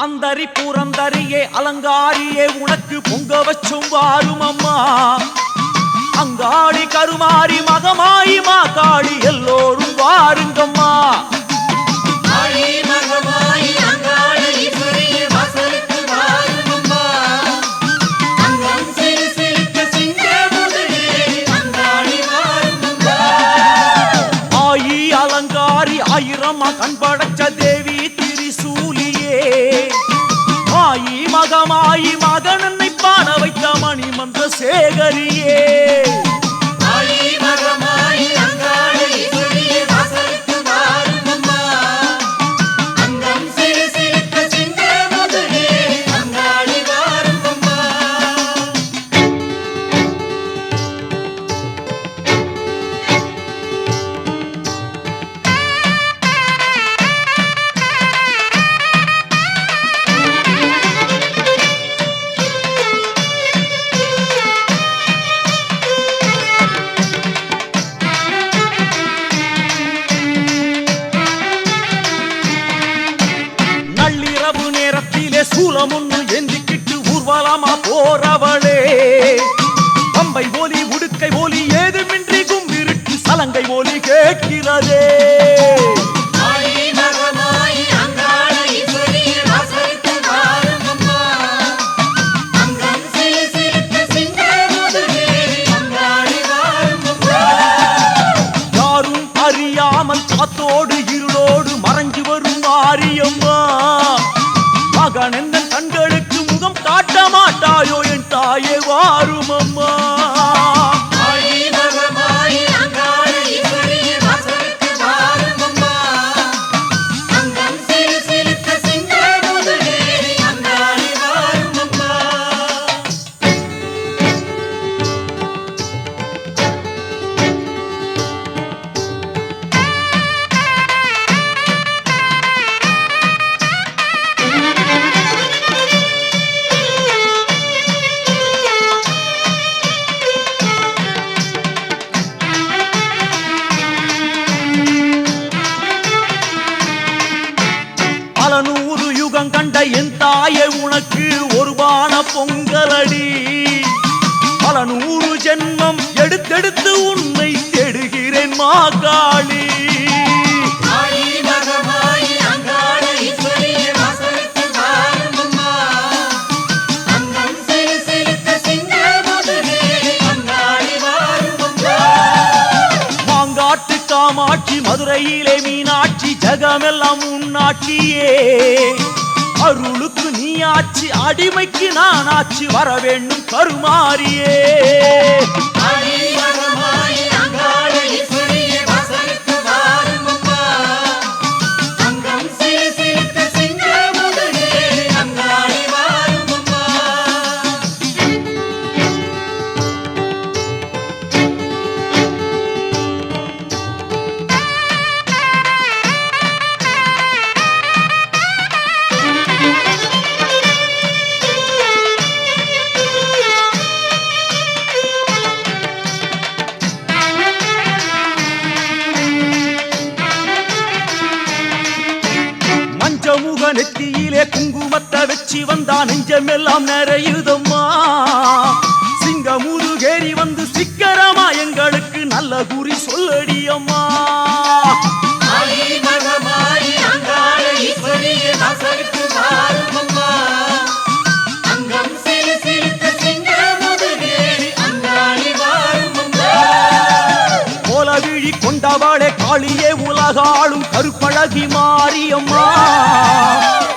அந்தரி பூரந்தரியே அலங்காரியே உனக்கு பொங்க வச்சும் வாரும் அம்மா. அங்காடி கருமாரி மகமாயி மாகாளி எல்லோரும் வாருங்கம்மா. ஆயி அலங்காரி ஆயிரமா கண்படைச்ச தேவி திரிசூலியே. ஆயி மகமாயி மகனன்னை பாட வைத்த மணிமந்த சேகரியே. சூலமுன்னு எந்திக்கிட்டு ஊர்வலமா போறவளே. பம்பை ஒலி உடுக்கை ஒலி ஏதுமின்றி கும்பிருட்டு சலங்கை ஒலி கேட்கிறதே. யாரும் அறியாமல் காத்தோடு இருளோடு மறைஞ்சு வரும் மாரியம்மா. மகனெந்தன் கண்களுக்கு முகம் காட்ட மாட்டாயோ என் தாயே வாரும் அம்மா. கண்ட என் தாயே உனக்கு ஒரு பான பொங்கலடி. பல 100 ஜென்மம் எடுத்தெடுத்து உன்னை தேடுகிறேன் மாகாளி. மாங்காட்டு காமாட்சி மதுரையிலே மீனாட்சி ஜகமெல்லாம் உன்னாட்சியே. அருளுக்கு நீ ஆட்சி அடிமைக்கு நான் ஆட்சி வர வேண்டும் கருமாரியே. நெத்தியிலே குங்குமத்தை வச்சு வந்தா நெஞ்சமெல்லாம் நிறையுதம்மா. சிங்கமுருகேறி வந்து சிக்கரமா எங்களுக்கு நல்ல குறி சொல்லடியம்மா. கோலவிழி கொண்டவாளே காளியே உலகாளும் கருப்பழகி மாரியம்மா.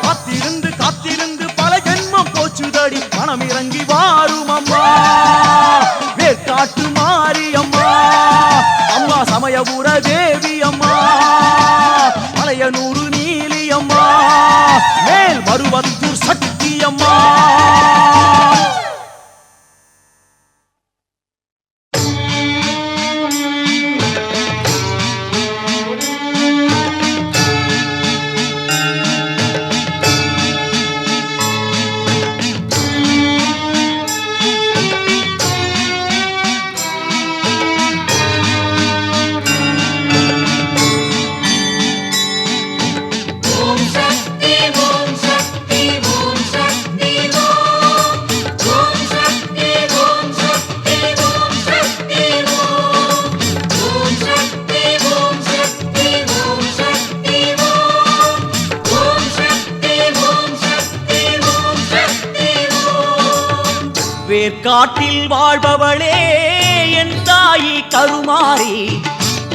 காத்திருந்து காத்திருந்து பல ஜென்மம் போச்சுதடி மனம் இறங்கி வாரும் அம்மா. வேற்காட்டு மாரியம்மா அம்மா சமயபுர தேவி அம்மா. பழையனூறு நீலி அம்மா மேல் மருவத்தூர் சக்தி அம்மா. ஓம் சக்தி வேர்க்காட்டில் வாழ்பவளே என் தாயி கருமாரி,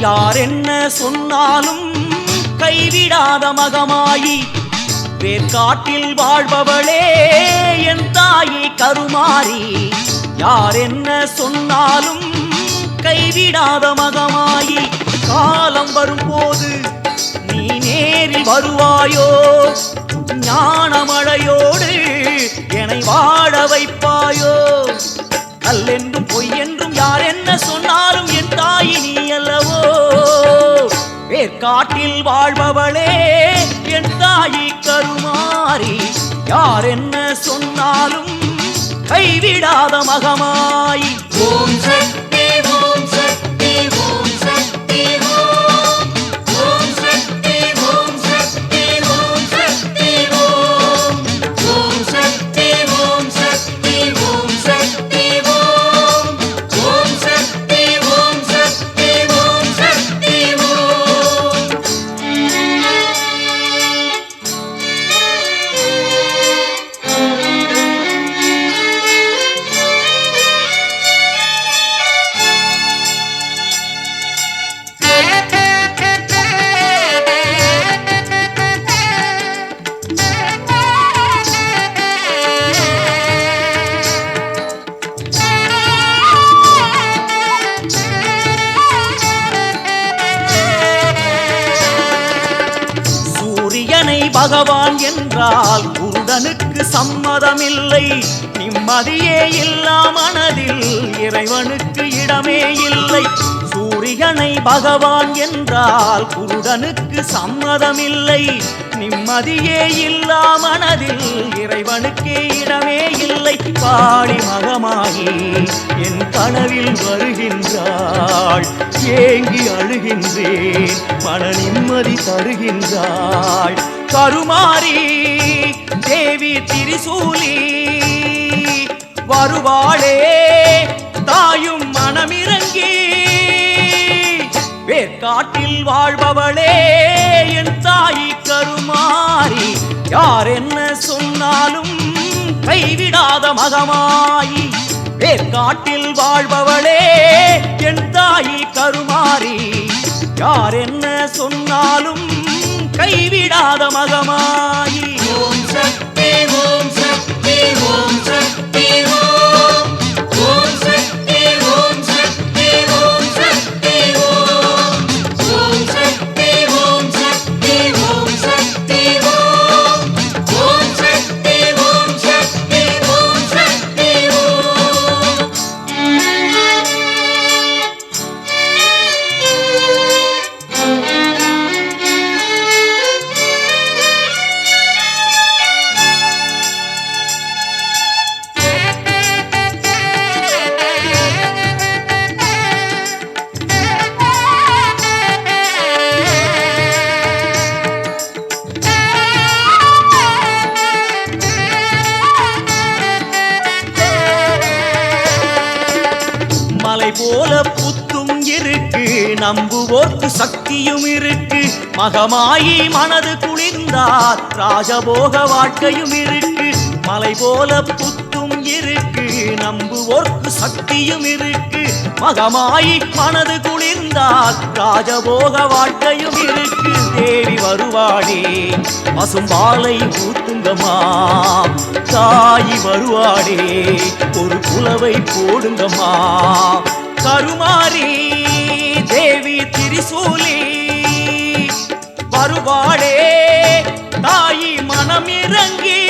யார் என்ன சொன்னாலும் கைவிடாத மகமாயி. வேர்க்காட்டில் வாழ்பவளே என் தாயி கருமாரி, யார் என்ன சொன்னாலும் கைவிடாத மகமாயி. காலம் வரும்போது நீ நேரில் வருவாயோ, ஞானமழையோடு என்னை வாழ வைப்பாயோ. கல்லென்றும் பொய் என்றும் யார் என்ன சொன்னாலும் என் தாயி நீ அல்லவோ. வேர்க்காட்டில் வாழ்பவளே என் தாயி கருமாரி, யார் என்ன சொன்னாலும் கைவிடாத மகமாயி. ஓம் சக்தி ஓம் சக்தி ஓம் சக்தி ஓம் ஓம் சக்தி ஓம் சக்தி ஓம் சக்தி ஓம் ஓம் சக்தி ஓம் சக்தி ஓம் சக்தி ஓம் ஓம் சக்தி ஓம் சக்தி ஓம் சக்தி ஓம். சூரியனை பகவான் என்றால் குருடனுக்கு சம்மதமில்லை. நிம்மதியே இல்லா மனதில் இறைவனுக்கு இடமே இல்லை. சூரியனை பகவான் என்றால் குருடனுக்கு சம்மதமில்லை. நிம்மதியே இல்லா மனதில் இறைவனுக்கே இடமே இல்லை. பாடி மகமாயி என் கனவில் வருகின்றாள், ஏங்கி அழுகின்றேன் மன நிம்மதி தருகின்றாள். கருமாரி தேவி திரிசூலி வருவாளே தாயும் மனமிறங்கி. வேர்க்காட்டில் வாழ்பவளே என் தாயி கருமாரி, யார் என்ன சொன்னாலும் கைவிடாத மகமாயி. வேர்க்காட்டில் வாழ்பவளே என் தாயி கருமாரி, யார் என்ன சொன்னாலும் கைவிடாத மகமாயி. ஓம் சக்தி ஓம் சக்தி ஓம் சக்தி ஓம் ஓம் சக்தி ஓம் சக்தி ஓம் சக்தி ஓம் ஓம் சக்தி ஓம் சக்தி ஓம் சக்தி ஓம் ஓம் சக்தி ஓம் சக்தி ஓம் சக்தி ஓம். மலை போல புத்தும் இருக்கு, நம்புவோர்க்கு சக்தியும் இருக்கு. மகமாயி மனது குளிர்ந்தார் ராஜபோக வாழ்க்கையும் இருக்கு. மலை போல புத்தும் இருக்கு, நம்புவோர்க்கு சக்தியும் இருக்கு. மகமாயி மனது குளிர்ந்தால் ராஜபோக வாழ்க்கையும் இருக்கு. தேவி வருவாளே பசும்பாலை ஊத்துங்கம்மா, தாயி வருவாளே ஒரு குலவை போடுங்கம்மா. கருமாரி தேவி திரிசூலி வருவாளே தாயி மனமிறங்கி.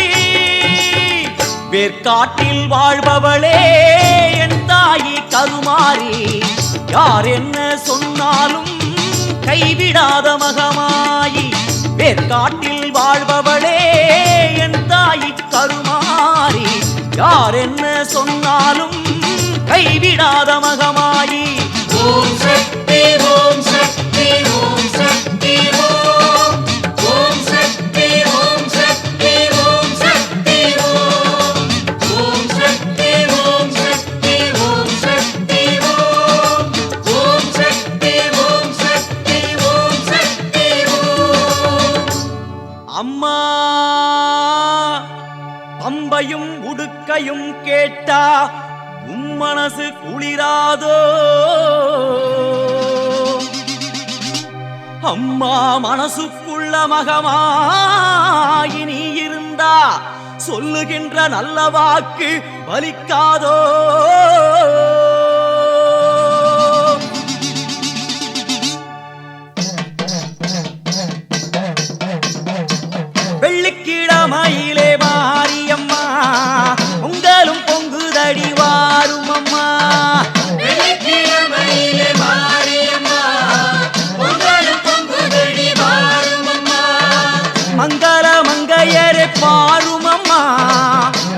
வேர்க்காட்டில் வாழ்பவளே என் தாயி கருமாரி, யார் என்ன சொன்னாலும் கைவிடாத மகமாயி. வேர்க்காட்டில் வாழ்பவளே என் தாயி கருமாரி, யார் என்ன சொன்னாலும் கைவிடாத மகமாயி. ஓம் சக்தி ஓம் சக்தி ஓம் சக்தி ஓம் ஓம் சக்தி ஓம் சக்தி ஓம் சக்தி ஓம் ஓம் சக்தி ஓம் சக்தி ஓம் சக்தி ஓம் ஓம் சக்தி ஓம் சக்தி ஓம் சக்தி ஓம். அம்மா பம்பையும் உடுக்கையும் கேட்டா உம் மனசு குளிராதோ அம்மா மனசுக்குள்ள மகமாயி நீ இருந்தா சொல்லுகின்ற நல்ல வாக்கு பலிக்காதோ வெள்ளிக்கிழமையிலே மாரியம்மா உங்களும் பொங்குதடி வாரும் அம்மா வெள்ளிக்கிழமையிலே மாரியம்மா உங்களும் பொங்குதடி வாரும் அம்மா மங்கள மங்கையரே பாரும் அம்மா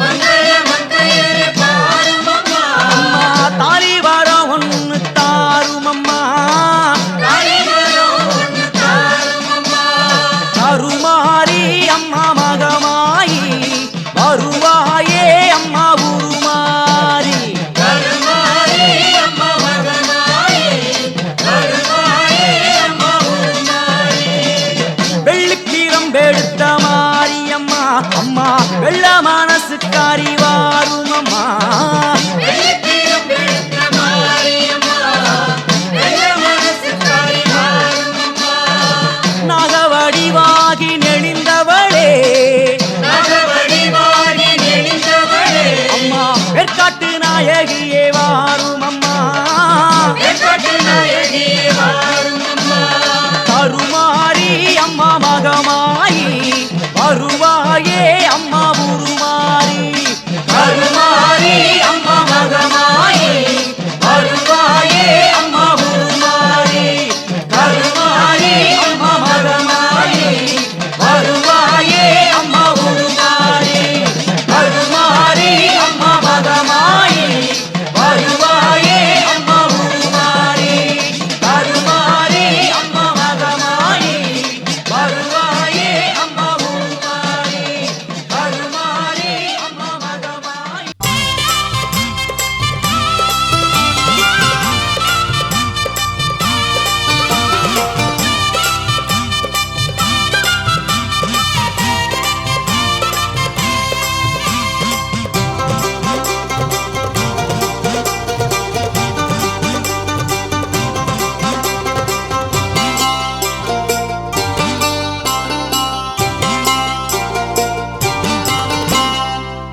மங்கள மங்கையரே பாரும் அம்மா அம்மா தாலி வரம் ஒன்று தாரும் அம்மா தாலி வரம் ஒன்று தாரும் அம்மா கருமாரி அம்மா மகமாயி வருவாயே அம்மா உருமாரி கருமாரி அம்மா மகமாயி வருவாயே அம்மா உருமாரி வெள்ளிக்கிழம்பெடுத்த மாரியம்மா அம்மா வெள்ள மனசுக்காரி வாரும் அம்மா வெள்ளிக்கிழம்பெடுத்த மாரியம்மா வெள்ள மனசுக்காரி வாரும் அம்மா நாகவடிவாகி நெளிந்தவளே நகவடிவாகி நெளிந்தவளே அம்மா வெற்காட்டு நாயகியே வாரும் அம்மா வெட்கட்டு நாயகியே வாரும் அம்மா கருமாரி அம்மா மகமாயி வருவாயே அம்மா உருமாரி கருமாரி அம்மா மகமாயி வருவாயே அம்மா உருமாரி கருமாரி அம்மா மகமாயி வருவாயே அம்மா உருமாரி கருமாரி அம்மா மகமாயி வருவாயே அம்மா உருமாரி கருமாரி அம்மா மகமாயி வருவாயே அம்மா உருமாரி கருமாரி அம்மா மகமாயி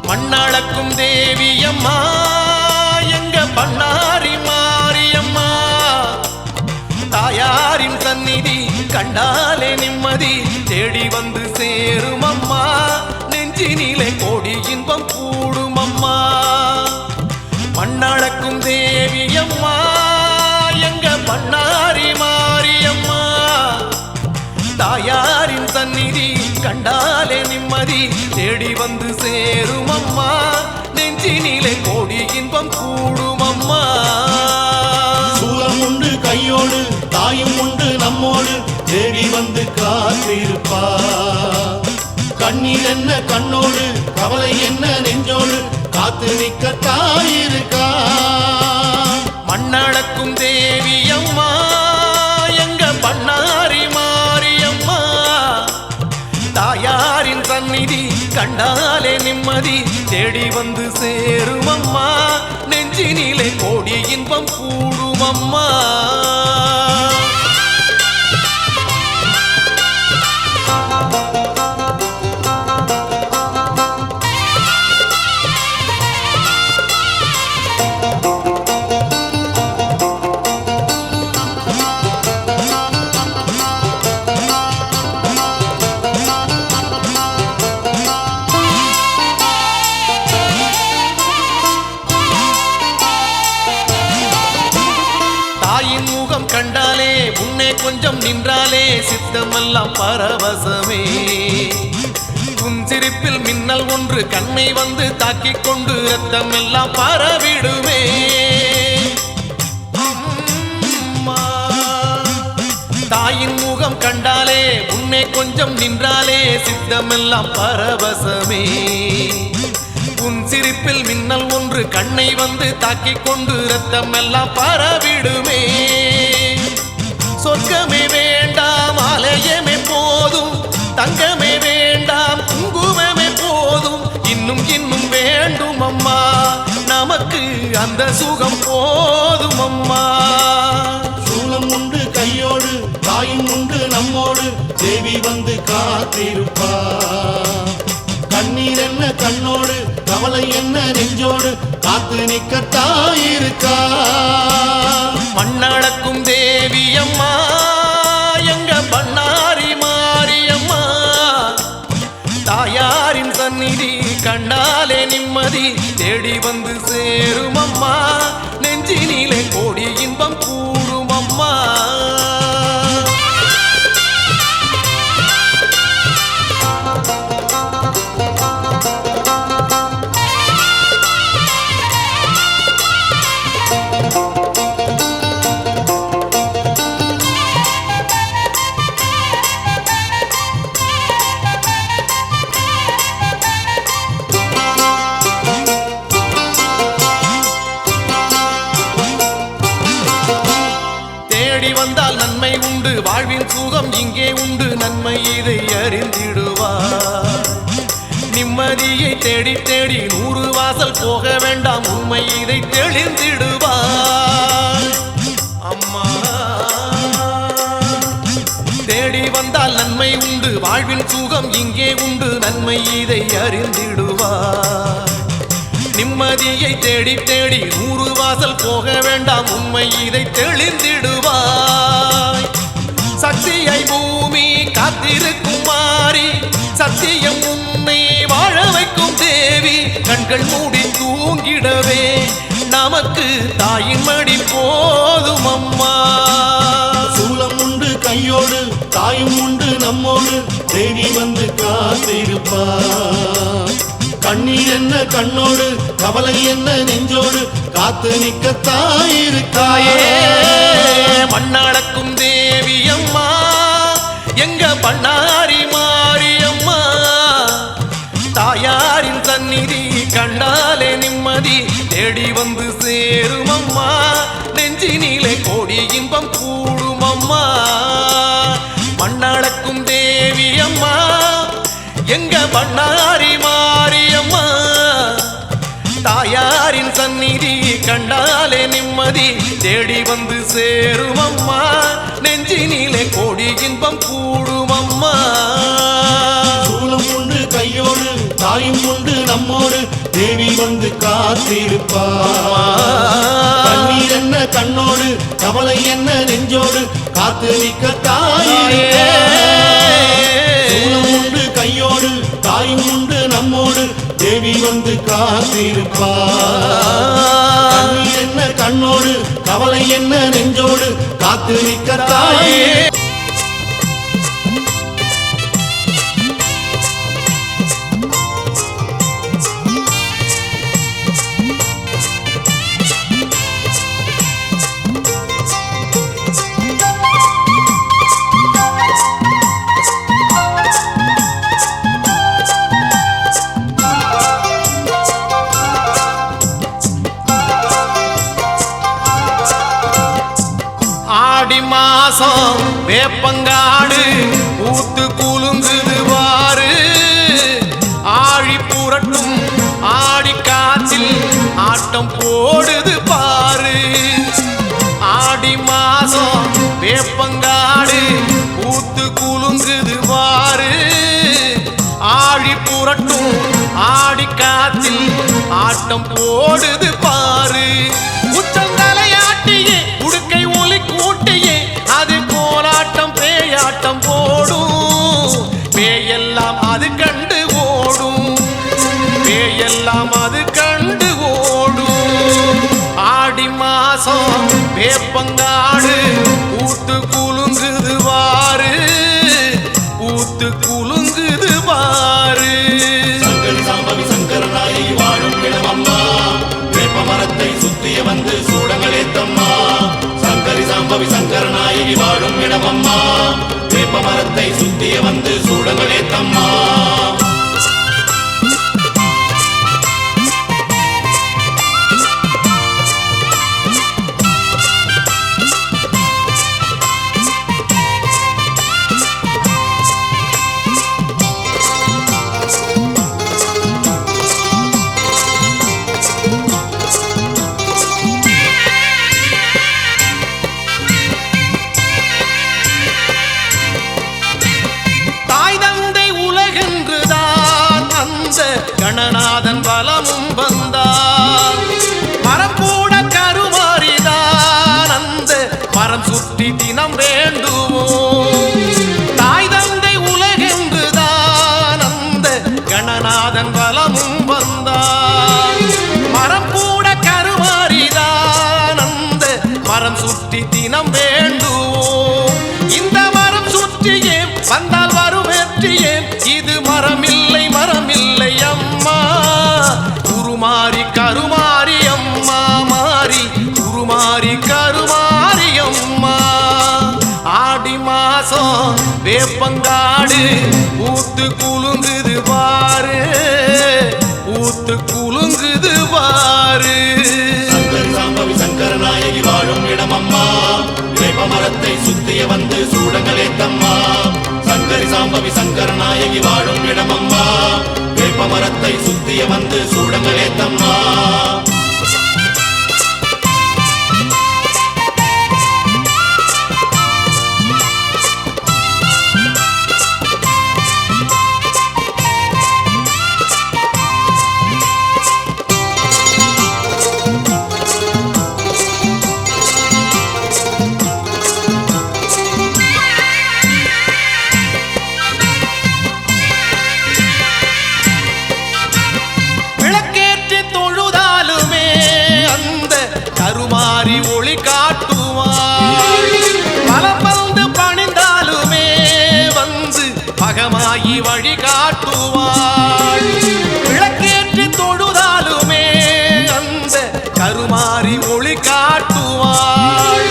மண்ணளக்கும் தேவியம்மா எங்க பண்ணாரி மாரியம்மா தாயாரின் சந்நிதி கண்டாலே நிம்மதி தேடி வந்து சேரும் அம்மா நெஞ்சினிலே கோடி இன்பம் கூடும் அம்மா மண்ணளக்கும் தேவியம்மா எங்க பண்ணாரி மாரியம்மா தாயாரின் சந்நிதி கண்டாலே நிம்மதி தேடி வந்து சேரும் அம்மா நெஞ்சினிலே கோடி இன்பம் கூடும் அம்மா சூலம் உண்டு கையோடு தாயும் உண்டு நம்மோடு தேடி வந்து காத்திருப்பா கண்ணீர் என்ன கண்ணோடு கவலை என்ன நெஞ்சோடு காத்து நிற்க தாயிருக்கா மண்ணளக்கும் தேவியம்மா எங்க பண்ணாரி மாரியம்மா தாயாரின் சந்நிதி கண்டாலே நிம்மதி தேடி வந்து சேரும் அம்மா நெஞ்சினிலே கோடி இன்பம் கூடும் அம்மா தாயின் முகம் கண்டாலே முன்னே கொஞ்சம் நின்றாலே சித்தமெல்லாம் பரவசமே உன் சிரிப்பில் மின்னல் ஒன்று கண்ணை வந்து தாக்கிக் கொண்டு ரத்தமெல்லாம் பரவிடுமே அம்மா. தாயின் முகம் கண்டாலே முன்னே கொஞ்சம் நின்றாலே சித்தமெல்லாம் பரவசமே உன் சிரிப்பில் மின்னல் ஒன்று கண்ணை வந்து தாக்கிக் கொண்டு ரத்தம் எல்லாம் பரவிடுமே சொர்க்கமே வேண்டாம் ஆலயமே போதும் தங்கமே வேண்டாம் குங்குமமே போதும் இன்னும் இன்னும் வேண்டும் அம்மா நமக்கு அந்த சுகம் போதும் அம்மா. சூலம் உண்டு கையோடு தாயும் உண்டு நம்மோடு தேவி வந்து காத்திருப்பா. கண்ணீர் என்ன கண்ணோடு கவலை என்ன நெஞ்சோடு காத்து நிக்கத்தாயிருக்கா. மண்ணளக்கும் தேவி அம்மா எங்க பண்ணாரி மாரியம்மா. தாயாரின் சந்நிதி கண்டாலே நிம்மதி தேடி வந்து சேரும் அம்மா. நெஞ்சினிலே கோடி இன்பம் கூடும் அம்மா. வந்தால் நன்மை உண்டு வாழ்வின் சுகம் இங்கே உண்டு நன்மை இதை அறிந்திடுவார். நிம்மதியை தேடி தேடி 100 வாசல் போக வேண்டாம் உண்மை இதை தெளிந்திடுவார். அம்மா தேடி வந்தால் நன்மை உண்டு வாழ்வின் சுகம் இங்கே உண்டு நன்மை இதை அறிந்திடுவார். நிம்மதியை தேடி தேடி 100 வாசல் போக வேண்டாம் உண்மை இதை தெளிந்திடுவாய். சக்தியை பூமி காத்திருக்கும் மாறி சத்தியம் உன்னை வாழ வைக்கும் தேவி. கண்கள் மூடி தூங்கிடவே நமக்கு தாயின் மடி போதும் அம்மா. சூலம் உண்டு கையோடு தாயும் உண்டு நம்மோடு தேவி வந்து காத்திருப்பா. கண்ணீர் என்ன கண்ணோடு கவலை என்ன நெஞ்சோடு காத்து நிக்கத்தாயிருக்காயே. மண்ணளக்கும் தேவி அம்மா எங்க பண்ணாரி மாரியம்மா. தாயாரின் சந்நிதி கண்டாலே நிம்மதி தேடி வந்து சேரும் அம்மா. நெஞ்சினிலே கோடி இன்பம் கூடும் அம்மா. மண்ணளக்கும் தேவி அம்மா எங்க பண்ணாரி மாரியம்மா. தாயாரின் சந்நிதி கண்டாலே நிம்மதி தேடி வந்து சேரும் அம்மா. நெஞ்சினிலே கோடி இன்பம் கூடும் அம்மா. சூலம் உண்டு கையோடு தாயும் உண்டு நம்மோடு தேவி வந்து காத்திருப்பா. கண்ணீர் என்ன கண்ணோடு கவலை என்ன நெஞ்சோடு காத்து நிக்கத்தாயிருக்கா. சூலம் உண்டு கையோடு தாயும் உண்டு நம்மோடு தேவி வந்து காத்திருப்பா. கண்ணீர் என்ன கண்ணோடு கவலை என்ன நெஞ்சோடு காத்து நிக்கத்தாயே. ஆடி மாசம் வேப்பங்காடு ஊத்து குலுங்குது வாரு. ஆழி புரட்டும் ஆடி காற்றில் ஆட்டம் போடுது பாரு. ஆடி மாசம் வேப்பங்காடு ஊத்து குலுங்குது வாரு. ஆழி புரட்டும் ஆடி காற்றில் ஆட்டம் போடுது பாரு. உச்சந்தலையாட்டியே உடுக்கை ஒலி கூட்டியே அது கோலாட்டம் பேயாட்டம் போடும். பேயெல்லாம் அது கண்டு ஓடும். பேயெல்லாம் அது கண்டு ஓடும். ஆடி மாசம் வேப்பங்காடு ஊத்து குலுங்குது வாரு. ஊத்து குலுங்குது வாரு. சங்கரி சாம்பவி சங்கரநாயகி வாழும் இடமம்மா. வேப்ப மரத்தை சுத்திய வந்து சூடங்களேத்தம்மா. சங்கரி சாம்பவி சங்கரநாயகி வாழும் இடமம்மா. வேப்ப மரத்தை சுத்திய வந்து சூடங்களேத்தம்மா. கணநாதன் வலமும் வந்தார் மரம் கூட கருமாறிதான் அந்த மரம் சுற்றி தினம் வேண்டுவோம் தாய் தந்தை உலகென்றுதான் அந்த கணநாதன் வலமும் வந்தார் மரம் கூட கருமாறிதான் அந்த மரம் சுற்றி தினம் வேண்டுவோம் இந்த மரம் சுற்றியே வந்தால் வரும் வெற்றியே இது மரமில்லை மரமில்லை அம்மா உருமாறி கருமாறி அம்மா மாறி உருமாறி கருமாரி அம்மா ஆடி மாசம் வேப்பங்காடு ஊத்து குலுங்குது பாரு ஊத்து குலுங்குது பாரு சங்கரி சாம்பவி சங்கர நாயகி வாழும் இடம் அம்மா வேப்ப மரத்தை சுத்திய வந்து சூடங்களேத்தம்மா சங்கரி சாம்பவி சங்கர நாயகி வாழும் இடம் அம்மா வேப்ப மரத்தை சுத்திய வந்து சூடங்களேத்தம்மா கருமாறி ஒளி காட்டுவாள் பலம் வந்து பணிந்தாலுமே வந்து பகமாயி வழி காட்டுவாள் விளக்கேற்றி தொழுதாலுமே அந்த கருமாறி ஒளி காட்டுவாள்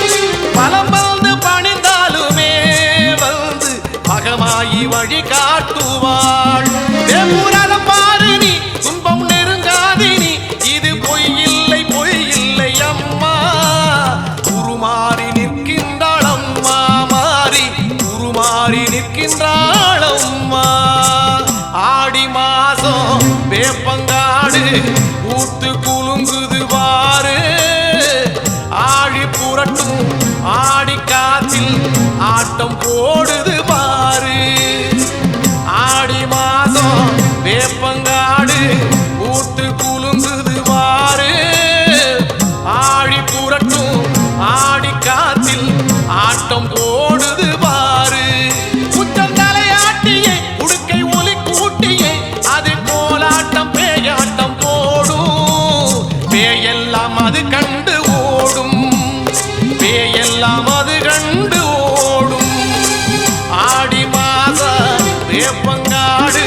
பலம் வந்து பணிந்தாலுமே வந்து பகமாயி வழி காட்டுவாள் தேவூராலம் பாரு நீ துன்பம் நெருங்காதி நீ இது பொய் இல்லை பொய் இல்லை அம்மா உருமாறி நிற்கின்றாள் அம்மா மாறி உருமாறி நிற்கின்றாள் அம்மா ஆடி மாசம் வேப்பங்காடு ஊத்து குலுங்குது பாரு ஆழி புரட்டும் ஆடி காத்தில் ஆட்டம் போடுது பாரு ஆடி மாசம் வேப்பங்காடு ஊத்து குலுங்குது பாரு ஆழி புரட்டும் ஆடி காத்தில் ஆட்டம் போடுது பாரு குற்றம் தலையாட்டியே உடுக்கை ஒலி கூட்டியே அது கோலாட்டம் பேயாட்டம் போடும் பேயெல்லாம் அது கண்டு ஓடும் பேயெல்லாம் அது கண்டு ஓடும் ஆடி மாச வேப்பங்காடு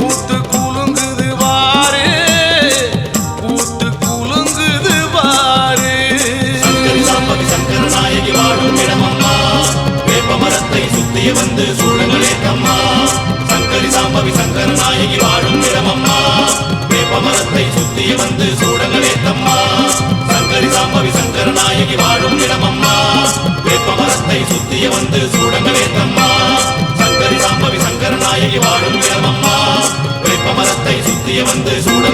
ஊத்து குலுங்குது பாரு ஊத்து குலுங்குது பாரு சங்கரி சாம்பவி சங்கர நாயகி வாழும் இடம் அம்மா வேப்ப மரத்தை சுத்திய வந்து சூடங்களேத்தம்மா சங்கரி சாம்பவி சங்கர நாயகி வாழும் இடம் அம்மா வேப்ப மரத்தை சுத்திய வந்து சூடங்களேத்தம்மா சங்கரி சாம்பவி சங்கர நாயகி வாழும் இடம் அம்மா வேப்ப மரத்தை சுத்திய வந்து சூடங்களேத்தம்மா சங்கரி சாம்பவி சங்கர நாயகி வாழும் இடம் அம்மா வேப்ப மரத்தை சுத்திய வந்து சூட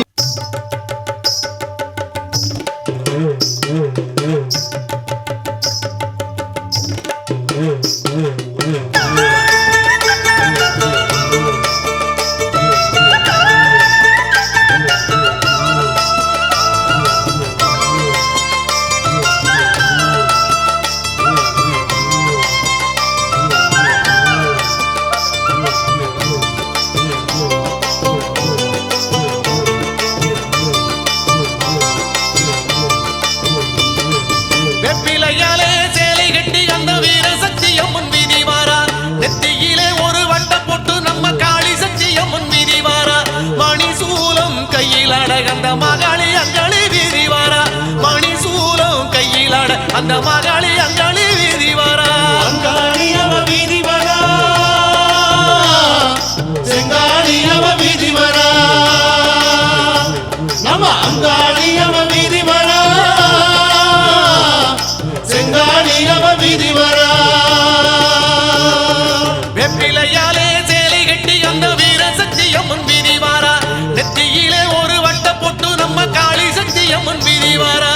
வெப்பிலையாலே சேலை கட்டி அந்த வீர சக்தி அம்மன் வீதி வாரா நெத்தியிலே ஒரு வட்டம் போட்டு நம்ம காளி சக்தி அம்மன் வீதி வாரா மணி சூலம் கையில் அடகந்த மகாளி அங்காளி வீதி வாரா மணி சூலம் கையில் அட அந்த மகாளி அங்காளி வீதி வாரா அங்காளியவ வீதி வரா செங்காளியவ வீதி வரா நம்ம அங்காளியவ வீதி வரா செங்காளியவ வீதி வரா வெப்பிலையாலே சேலை கட்டி அந்த வீர சக்தி அம்மன் வீதி வாரா நெத்தியிலே ஒரு வட்டம் போட்டு நம்ம காளி சக்தி அம்மன் வீதி வாரா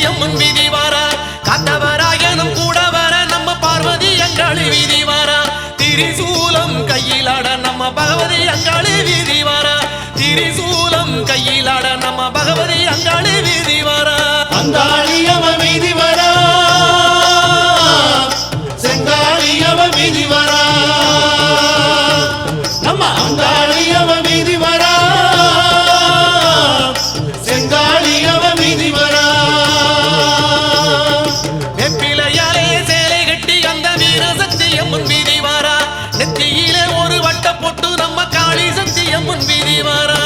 அம்மன் வீதி வாரா காத்தவராயனும் கூட வர நம்ம பார்வதி அங்காளி வீதி வாரா திரிசூலம் கையிலாட நம்ம பகவதி அங்காளி வீதி வாரா திரிசூலம் கையிலாட நம்ம பகவதி அங்காளி வீதி வாரா அங்காளியவ வீதி வரா செங்காளியவ வீதி வரா நம்ம அங்காளியவ வீதி வரா செங்காளியவ வீதி வரா வெப்பிலையாலே சேலை கட்டி அந்த வீரசக்தி அம்மன் வீதி வாரா நெத்தியிலே ஒரு வட்ட போட்டு நம்ம காளி சக்தி அம்மன் வீதி வாரா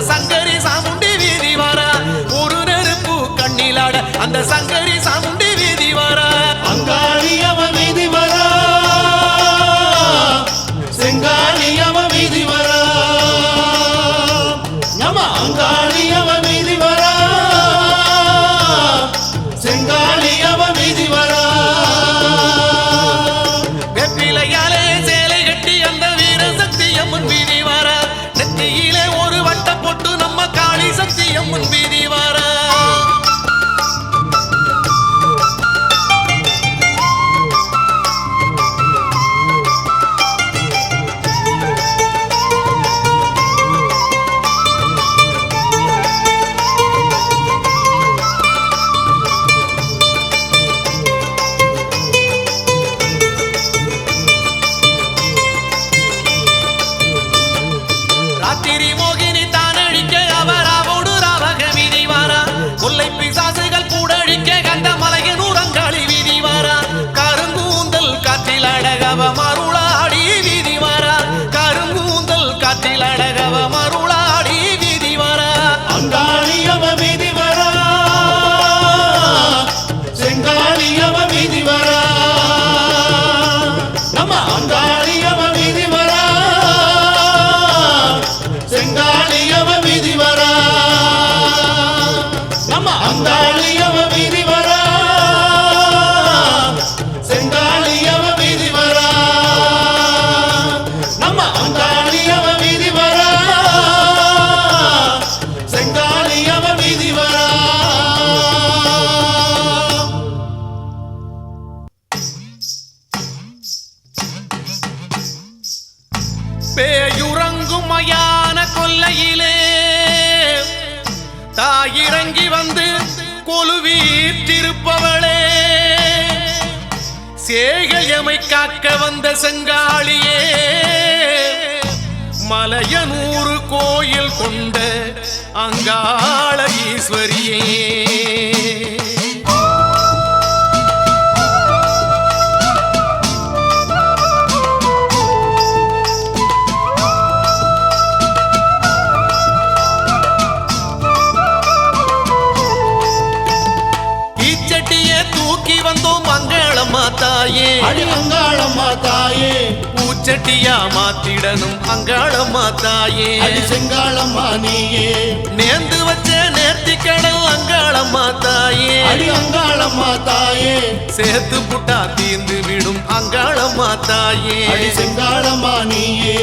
சங்கரி சாமுண்டி வீதி வாரா ஒரு நெருப்பு கண்ணிலாட அந்த சங்கரி சாமுண்டி வீதி வாரா அங்காளியவ வீதி வரா செங்காளியவ வீதி வரா நம்ம அங்காளியவ வீதி வரா செங்காளியவ வீதி வரா வெப்பிலையாலே சேலை கட்டி அந்த வீரசக்தி அம்மன் வீதி வாரா நெத்தியிலே ஒரு வட்ட போட்டு நம்ம காளி சக்தி அம்மன் வீதி வாரா ராத்திரி மோகினி தானடிக்க அவராவோடு ராவக வீதி வாரா கொல்லை பிசாசுகள் கூட அடிக்க கண்ட மலையனூர் அங்காளி வீதி வாரா கருங்கூந்தல் காற்றில் அழகவ மருளாடி வீதி வாரா கருங்கூந்தல் காற்றில் அழகவ மருளாடி வீதி வாரா அங்காளியவ வீதி வரா செங்காளியவ வீதி வரா நம்ம அங்காளியவ வீதி வரா செங்காளியவ வீதி வரா நம்ம அங்காளியவ வீதி வரா செங்காளியவ வீதி வரா நம்ம அங்காளியவ வீதி வரா செங்காளியவ வீதி வரா பேயுறங்கும் மயான கொல்லையிலே தாயிறங்கி வந்து கொலுவீற்றிருப்பவளே சேகையமை காக்க வந்த செங்காளியே மலையனூறு கோயில் கொண்ட அங்காள ஈஸ்வரியே அடி அங்காளம்மா தாயே பூச்சட்டியா மாத்திடணும் அங்காளம்மா தாயே அடி செங்காளம்மா நீயே நேர்ந்து வச்ச நேர்த்தி கடல் அங்காளம்மா தாயே அடி அங்காளம்மா தாயே சேர்த்து புட்டா தீர்ந்து விடும் அங்காளம்மா தாயே அடி செங்காளம்மா நீயே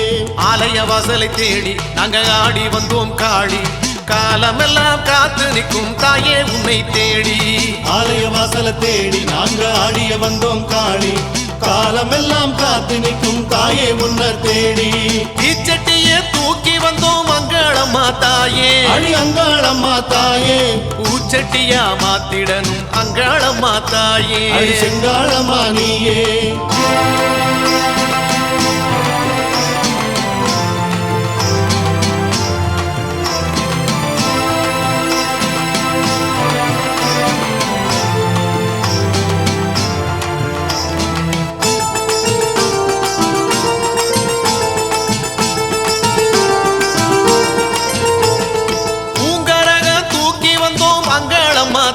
ஆலய வாசலை தேடி நாங்க ஆடி வந்தோம் காளி காலமெல்லாம் காத்து நிற்கும் தாயே உன்னை தேடி ஆலய வாசல தேடி நாங்க ஆடிய வந்தோம் காளி காலமெல்லாம் காத்து நிற்கும் தாயே உன்னர் தேடி தீச்சட்டியே தூக்கி வந்தோம் அங்காளம்மா தாயே அடி அங்காளம்மா தாயே பூச்சட்டியா மாத்திடணும் அங்காளம்மா தாயே அடி செங்காளம்மா நீயே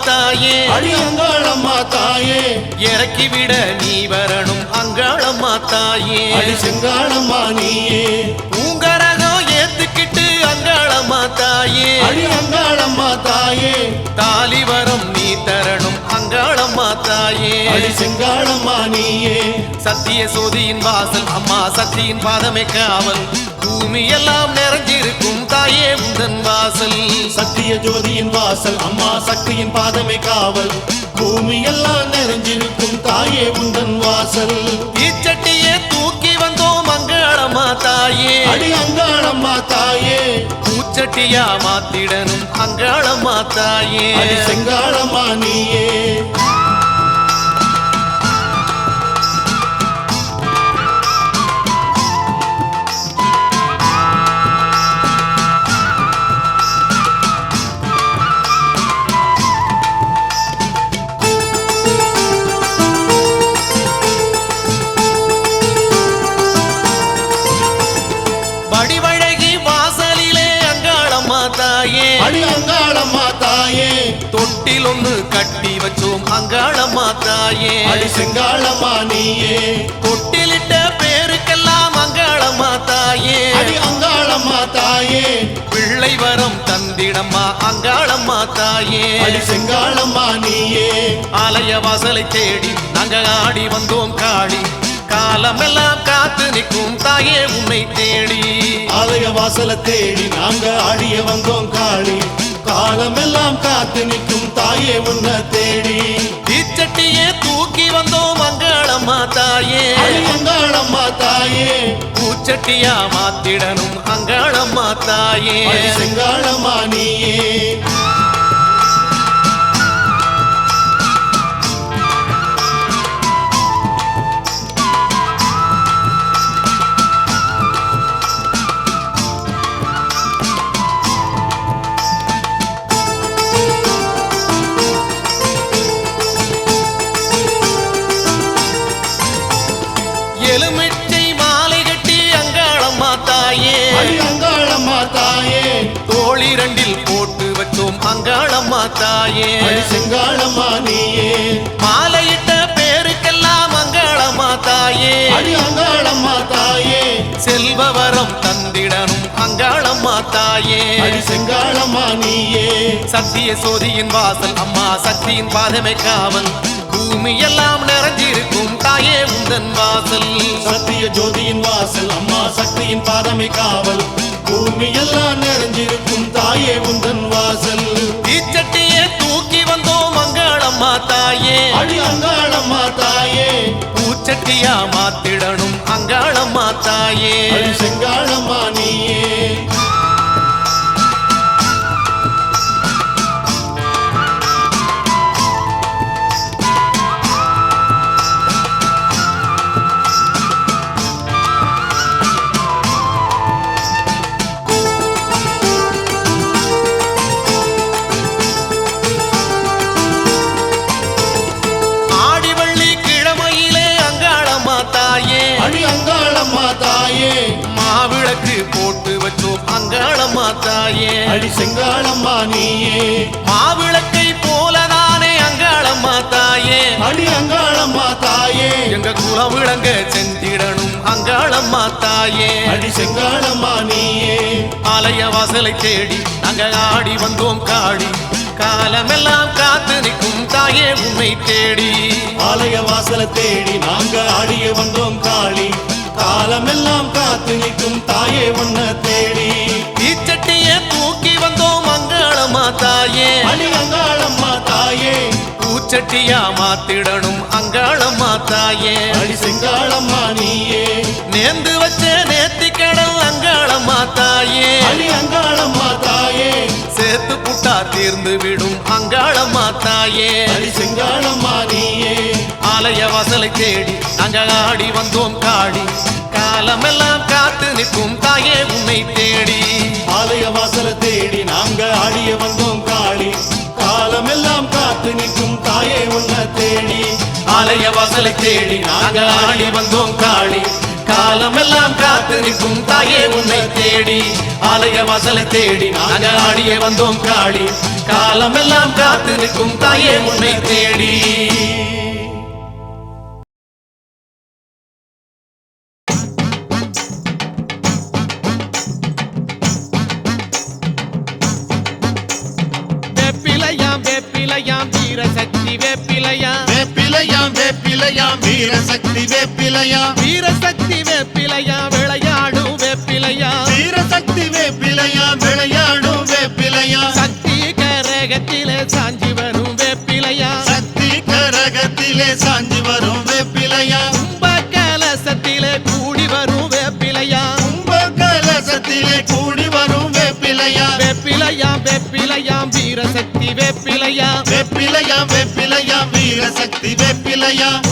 தாயே அடி அங்காளம்மா தாயே இறக்கி விட நீ வரணும் அங்காளம்மா தாயே அடி செங்காளம்மா நீயே பூங்கரகம் ஏத்துக்கிட்டு அங்காளம்மா தாயே அடி அங்காளம்மா தாயே தாலி வரம் நீ தரணும் அங்காளம்மா தாயே அடி செங்காளம்மா நீயே சத்திய சோதியின் வாசல் அம்மா சக்தியின் பாதமே காவல் பூமி எல்லாம் நிறைஞ்சிருக்கும் தாயே உந்தன் வாசல் சத்திய ஜோதியின் வாசல் அம்மா சக்தியின் பாதமே காவல் பூமி எல்லாம் நிறைஞ்சிருக்கும் தாயே உந்தன் வாசல் தீச்சட்டியே தூக்கி வந்தோம் அங்காளம்மா தாயே அடி அங்காளம்மா தாயே பூச்சட்டியா மாத்திடணும் அங்காளம்மா தாயே அடி செங்காளம்மா நீயே அடி அங்காளம்மா தாயே தொட்டில் ஒண்ணு கட்டி வச்சோம் அங்காளம்மா தாயே அடி செங்காளம்மா நீயே தொட்டிலிட்ட பேருக்கெல்லாம் அங்காளம்மா தாயே அடி அங்காளம்மா தாயே பிள்ளை வரம் தந்திடம்மா அங்காளம்மா தாயே அடி செங்காளம்மா நீயே ஆலய வாசலை தேடி நாங்க ஆடி வந்தோம் காளி காலமெல்லாம் காத்து நிற்கும் தாயே உன்னை தேடி ஆலய வாசல தேடி நாங்க ஆடிய வந்தோம் காளி காலமெல்லாம் காத்து நிற்கும் தாயே உன்னை தேடி தீச்சட்டியே தூக்கி வந்தோம் அங்காளம்மா தாயே அடி அங்காளம்மா தாயே பூச்சட்டியா மாத்திடணும் அங்காளம்மா தாயே அடி செங்காளம்மா நீயே எலுமிச்சை மாலை கட்டி அங்காளம்மா தாயே அடி அங்காளம்மா தாயே தோழி ரெண்டில் போட்டு வச்சோம் அங்காளம்மா தாயே அடி செங்காளம்மா நீயே மாலையிட்ட பேருக்கெல்லாம் அங்காளம்மா தாயே அடி அங்காளம்மா தாயே செல்வவரம் தந்திடணும் அங்காளம்மா தாயே அடி செங்காளம்மா நீயே சத்திய சோதியின் வாசல் அம்மா சக்தியின் பாதமே காவல் பூமி எல்லாம் நிறைஞ்சிருக்கும் தாயே உந்தன் வாசல் சத்திய ஜோதியின் வாசல் அம்மா சக்தியின் பாதமே காவல் பூமி எல்லாம் நிறைஞ்சிருக்கும் தாயே உந்தன் வாசல் தீச்சட்டியே தூக்கி வந்தோம் அங்காளம்மா தாயே அடி அங்காளம்மா தாயே பூச்சட்டியா மாத்திடணும் அங்காளம்மா தாயே அடி செங்காளம்மா நீயே அடி அங்காளம்மா தாயே மாவிளக்கு போட்டு வச்சோம் அங்காளம்மா தாயே அடி செங்காளம்மா நீயே மாவிளக்கை போலதானே அங்காளம்மா அங்காளம்மா தாயே அடி அங்காளம்மா தாயே எங்க குலம் விளங்க செஞ்சிடணும் அங்காளம்மா தாயே அடி செங்காளம்மா நீயே ஆலய வாசலை தேடி நாங்க ஆடி வந்தோம் காடி காலமெல்லாம் காத்து நிற்கும் தாயே உன்னை தேடி ஆலய வாசலை தேடி நாங்க ஆடிய வந்தோம் காளி காலமெல்லாம் காத்து நிற்கும் தாயே உன்னை தேடி தீச்சட்டிய தூக்கி வந்தோம் அங்காளம்மா தாயே அடி அங்காளம்மா தாயே பூச்சட்டியா மாத்திடணும் அங்காளம்மா தாயே அடி செங்காளம்மா நீயே நேர்ந்து வச்ச நேர்த்தி கடல் அங்காளம்மா தாயே அடி அங்காளம்மா தாயே சேர்த்து புட்டா தீர்ந்து விடும் அங்காளம்மா தாயே அடி செங்காளம்மா நீயே ஆலய வாசலை தேடி நாங்க ஆடி வந்தோம் காடி காலமெல்லாம் காத்து நிற்கும் தாயே உன்னை தேடி ஆலய வாசலை தேடி நாங்க ஆடிய வந்தோம் காளி காலமெல்லாம் காத்து நிற்கும் தாயே உன்னை தேடி ஆலய வாசலை தேடி நாங்க ஆடி வந்தோம் காளி காலமெல்லாம் காத்து நிற்கும் தாயே உன்னை தேடி ஆலய வாசலை தேடி நாங்க ஆடிய வந்தோம் காளி காலமெல்லாம் காத்து நிற்கும் தாயே உன்னை தேடி வேப்பிலையாம் வீரசக்தி வேப்பிலையாம் வேப்பிலையாம் வீரசக்தி வேப்பிலையாம் வீரசக்தி வேப்பிலையாம் விளையாடும் வேப்பிலையாம் வீரசக்தி வேப்பிலையாம் விளையாடும் வேப்பிலையாம் சக்தி கரகத்திலே சாஞ்சி வரும் வேப்பிலையாம் சக்தி கரகத்திலே சாஞ்சி வரும் வேப்பிலையாம் கும்ப கலசத்திலே கூடி வரும் வேப்பிலையாம் கும்ப கலசத்திலே கூடி வரும் வேப்பிலையாம் வேப்பிலையாம் வீரசக்தி வேப்பிலையாம் வேப்பிலையாம் வீரசக்தி வேப்பிலையாம்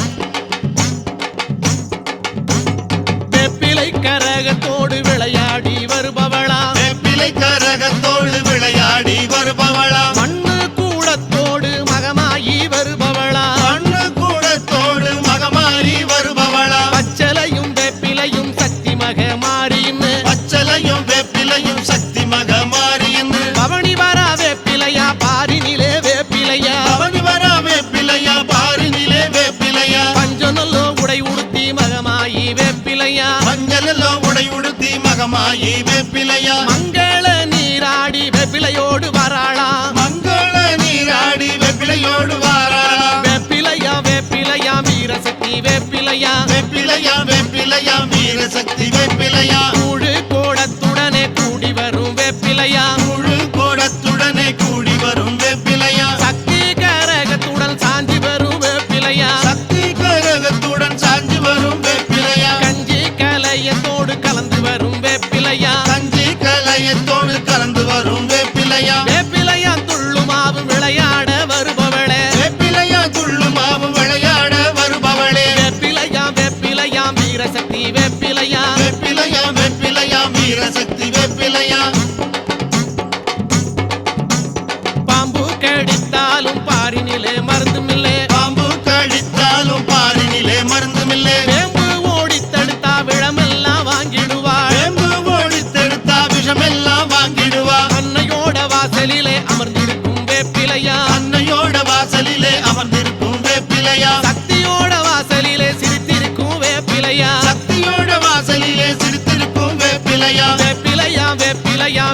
வேப்பிலை கரகத்தோடு விளையாடி வருபவளா வேப்பிலை கரகத்தோடு விளையாடி வருபவளா மண்ணு கூடத்தோடு மகமாயி வருபவளா மண்ணு கூடத்தோடு மகமாறி வருபவளா பச்சலையும் வேப்பிலையும் சக்தி மகமாரியும் பச்சலையும் வேப்பிலையும் சக்தி மகமாரியும் பவனி வரா வேப்பிலையா பாரினிலே வேப்பிலையா அவனி வரா வேப்பிலையா பாரினிலே வேப்பிலையா பஞ்சனல்லோ உடை உடுத்தி மகமாயி வேப்பிலையா மஞ்சளோ உடை உடுத்தி மகமாயி வேப்பிலையா மங்கள நீராடி வேப்பிலையோடு வராளா மங்கள நீராடி வேப்பிலையோடு வாராளா வேப்பிலையா வீரசக்தி வேப்பிலையா வேப்பிலையா வீரசக்தி வேப்பிலையா கூடு கோடத்துடனே கூடி வரும் வேப்பிலையா முழு கோடத்துடனே கூடி வரும் வேப்பிலையா சக்தி கரகத்துடன் சாஞ்சி வரும் வேப்பிலையா சக்தி கரகத்துடன் சாஞ்சி வரும் வேப்பிலையா கஞ்சி கலையத்தோடு கலந்து வரும் வேப்பிலையா கஞ்சி கலையத்தோடு கலந்து வரும் வேப்பிலையா வேப்பிலையா துள்ளுமாவும் விளையாட வருபவளே வேப்பிலையா துள்ளு மாவு விளையாட வருபவளே வேப்பிலையா வீரசக்தி வேப்பிலையா வேப்பிலையா வீரசக்தி வேப்பிலையா பாம்பு கடித்தாலும் பாரினிலே மருந்துமில்லே பாம்பு கடித்தாலும் பாரினிலே மருந்துமில்லே வேம்பு ஓடி தடுத்தா விழமெல்லாம் வாங்கிடுவாள் வேம்பு ஓடித்தெடுத்தா விஷமெல்லாம் வாங்கிடுவா அன்னையோட வாசலிலே அமர்ந்திருக்கும் வேப்பிலையா அன்னையோட வாசலிலே அமர்ந்திருக்கும் வேப்பிலையா சக்தியோட வாசலிலே சிரித்திருக்கும் வேப்பிலையா சக்தியோட வாசலிலே சிரித்திருக்கும் வேப்பிலையா வேப்பிலையா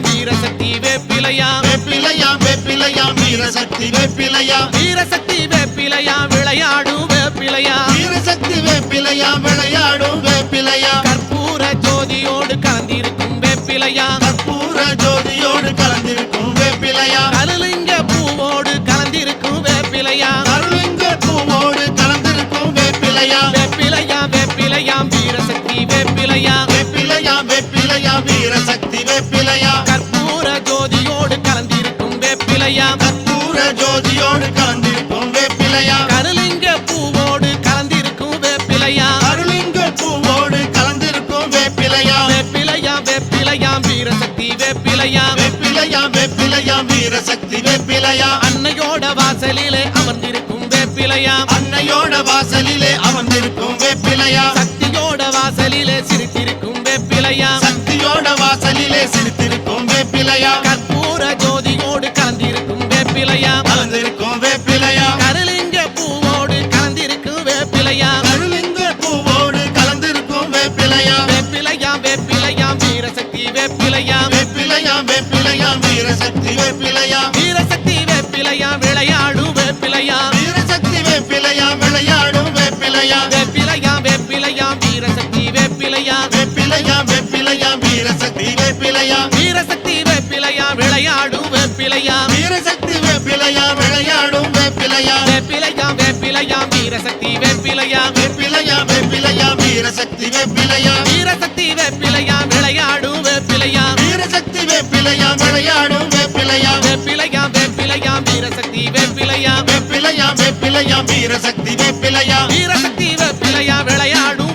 வீரசக்தி வேப்பிலையா வேப்பிலையா வீரசக்தி வேப்பிலையா வீரசக்தி வேப்பிலையா விளையாடும் வேப்பிலையா வீரசக்தி வேப்பிலையா விளையாடும் வேப்பிலையா கற்பூர ஜோதியோடு கலந்திருக்கும் வேப்பிலையா கற்பூர ஜோதியோடு கலந்திருக்கும் வேப்பிலையா கலுலிங்க பூவோடு கலந்திருக்கும் வேப்பிலையா அருளிங்க பூவோடு கலந்திருக்கும் வேப்பிலையா வேப்பிலையா வீரசக்தி வேப்பிலையா வேப்பிலையா வீரசக்தி வேப்பிலையா கற்பூர ஜோதியோடு கலந்திருக்கும் வேப்பிலையா கற்பூர ஜோதியோடு கலந்திருக்கும் வேப்பிலையா கருலிங்க பூவோடு கலந்திருக்கும் வேப்பிலையா அருளிங்க பூவோடு கலந்திருக்கும் வேப்பிலையா வேப்பிலையா வீரசக்தி வேப்பிலையா வேப்பிலையா வீரசக்தி வேப்பிலையா அன்னையோட வாசலிலே அமர்ந்திருக்கும் வேப்பிலையா அன்னையோட வாசலிலே அமர்ந்திருக்கும் வேப்பிலையா சக்தியோட வாசலிலே சிரித்திருக்கும் வேப்பிலையா சக்தியோட வாசலிலே சிரித்திருக்கும் வேப்பிலையா கற்பூர ஜோதியோடு கலந்திருக்கும் வேப்பிலையா கலந்திருக்கும் வேப்பிலையா கருலிங்க வேப்பிலையா வீரசக்தி வேப்பிலையா வீரசக்தி வேப்பிலையா விளையாடும் வேப்பிலையா வீரசக்தி வேப்பிலையா விளையாடும் வேப்பிலையா வேப்பிலையா வேப்பிலையா வீரசக்தி வேப்பிலையா வேப்பிலையா வேப்பிலையா வீரசக்தி வேப்பிலையா வீரசக்தி வேப்பிலையா விளையாடும் வேப்பிலையா வீரசக்தி வேப்பிலையா விளையாடும் வேப்பிலையா வேப்பிலையா வேப்பிலையா வீரசக்தி வேப்பிலையா வேப்பிலையா வேப்பிலையா வீரசக்தி வேப்பிலையா வீரசக்தி வேப்பிலையா விளையாடும் வேப்பிலையா வீரசக்தி வேப்பிலையா விளையாடும் வேப்பிலையா வேப்பிலையா வேப்பிலையா வீரசக்தி வேப்பிலையா வேப்பிலையா வேப்பிலையா வீரசக்தி வேப்பிலையா வீரசக்தி வேப்பிலையா விளையாடும்